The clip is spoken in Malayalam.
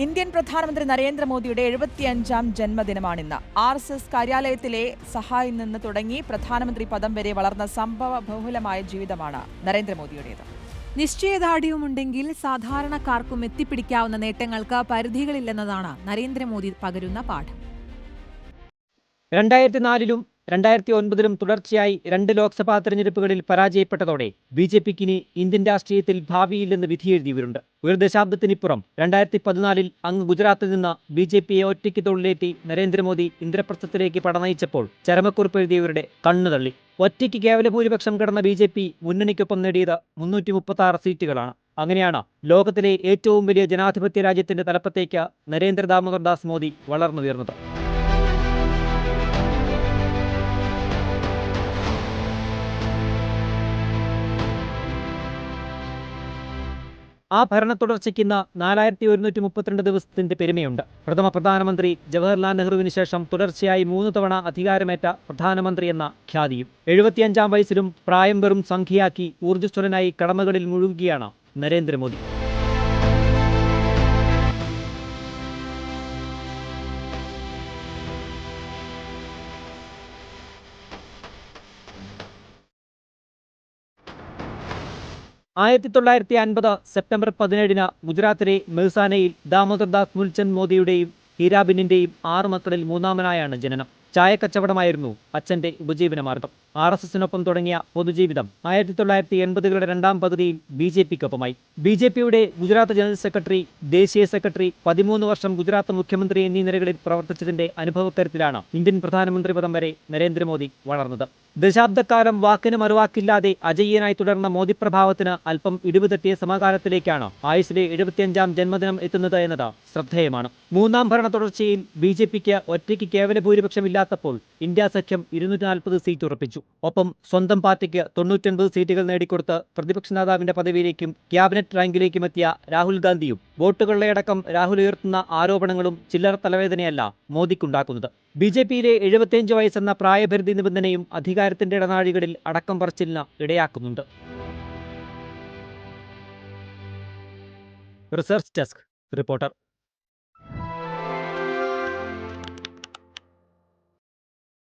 ഇന്ത്യൻ പ്രധാനമന്ത്രി നരേന്ദ്രമോദിയുടെ 75-ാം ജന്മദിനമാണിന്ന്. RSS കാര്യാലയത്തിലെ സഹായിൽ നിന്ന് തുടങ്ങി പ്രധാനമന്ത്രി പദം വരെ വളർന്ന സംഭവ ബഹുലമായ ജീവിതമാണ് നരേന്ദ്രമോദിയുടേത്. നിശ്ചയദാർഢ്യവുമുണ്ടെങ്കിൽ സാധാരണക്കാർക്കും എത്തിപ്പിടിക്കാവുന്ന നേട്ടങ്ങൾക്ക് പരിധികളില്ലെന്നതാണ് നരേന്ദ്രമോദി പകരുന്ന പാഠം. 2004-ലും 2009-ലും തുടർച്ചയായി 2 ലോക്സഭാ തെരഞ്ഞെടുപ്പുകളിൽ പരാജയപ്പെട്ടതോടെ BJPക്ക് ഇനി ഇന്ത്യൻ രാഷ്ട്രീയത്തിൽ ഭാവിയില്ലെന്ന് വിധിയെഴുതിയവരുണ്ട്. ഒരു ദശാബ്ദത്തിനിപ്പുറം 2014-ൽ അങ്ങ് ഗുജറാത്തിൽ നിന്ന് BJPയെ ഒറ്റയ്ക്ക് തൊഴിലേറ്റി നരേന്ദ്രമോദി ഇന്ദ്രപ്രസ്ഥത്തിലേക്ക് പടനയിച്ചപ്പോൾ ചരമക്കുറിപ്പ് എഴുതിയവരുടെ കണ്ണുതള്ളി. ഒറ്റയ്ക്ക് കേവല ഭൂരിപക്ഷം കടന്ന BJP മുന്നണിക്കൊപ്പം നേടിയത് 336 സീറ്റുകളാണ്. അങ്ങനെയാണ് ലോകത്തിലെ ഏറ്റവും വലിയ ജനാധിപത്യ രാജ്യത്തിന്റെ തലപ്പത്തേക്ക് നരേന്ദ്ര ദാമോദർ ദാസ് മോദി വളർന്നുയർന്നത്. ആ ഭരണ തുടർച്ചയ്ക്കിന്ന് 4132 ദിവസത്തിന്റെ പെരുമയുണ്ട്. പ്രഥമ പ്രധാനമന്ത്രി ജവഹർലാൽ നെഹ്റുവിന് ശേഷം തുടർച്ചയായി 3 തവണ അധികാരമേറ്റ പ്രധാനമന്ത്രി എന്ന ഖ്യാതിയും. 75-ാം വയസ്സിലും പ്രായം വെറും സംഖ്യയാക്കി ഊർജ്ജസ്വലനായി കടമകളിൽ മുഴുകുകയാണ് നരേന്ദ്രമോദി. സെപ്റ്റംബർ 17-ന് ഗുജറാത്തിലെ മെഹ്സാനയിൽ ദാമോദർദാസ് മുൽചന്ദ് മോദിയുടെയും ഹീരാബിന്നിന്റെയും 6 മക്കളിൽ മൂന്നാമനായാണ് ജനനം. ചായക്കച്ചവടമായിരുന്നു അച്ഛന്റെ ഉപജീവനമാർഗം. RSSനൊപ്പം തുടങ്ങിയ പൊതുജീവിതം 1980-കളുടെ രണ്ടാം പകുതിയിൽ BJPക്കൊപ്പമായി. BJPയുടെ ഗുജറാത്ത് ജനറൽ സെക്രട്ടറി, ദേശീയ സെക്രട്ടറി, 13 വർഷം ഗുജറാത്ത് മുഖ്യമന്ത്രി എന്നീ നിലകളിൽ പ്രവർത്തിച്ചതിന്റെ അനുഭവക്കരുത്തിലാണ് ഇന്ത്യൻ പ്രധാനമന്ത്രി പദം വരെ നരേന്ദ്രമോദി വളർന്നത്. ദശാബ്ദക്കാലം വാക്കിന് മറുവാക്കില്ലാതെ അജയ്യനായി തുടർന്ന മോദി പ്രഭാവത്തിന് അല്പം ഇടിവ് തട്ടിയ സമകാലത്തിലേക്കാണ് ആയുസിലെ 75-ാം ജന്മദിനം എത്തുന്നത് എന്നത് ശ്രദ്ധേയമാണ്. മൂന്നാം ഭരണ തുടർച്ചയിൽ BJPക്ക് ഒറ്റയ്ക്ക് കേവല ഭൂരിപക്ഷമില്ലാത്തപ്പോൾ ഇന്ത്യ സഖ്യം 240 സീറ്റ് ഉറപ്പിച്ചു. ഒപ്പം സ്വന്തം പാർട്ടിക്ക് 99 സീറ്റുകൾ നേടിക്കൊടുത്ത് പ്രതിപക്ഷ നേതാവിന്റെ പദവിയിലേക്കും ക്യാബിനറ്റ് റാങ്കിലേക്കും എത്തിയ രാഹുൽ ഗാന്ധിയും വോട്ടുകളുടെയടക്കം രാഹുൽ ഉയർത്തുന്ന ആരോപണങ്ങളും ചില്ലറ തലവേദനയല്ല മോദിക്കുണ്ടാക്കുന്നത്. BJPയിലെ 75 വയസ്സെന്ന പ്രായപരിധി നിബന്ധനയും അധികാരത്തിന്റെ ഇടനാഴികളിൽ അടക്കം പറച്ചിലിന് ഇടയാക്കുന്നുണ്ട്. Research desk reporter.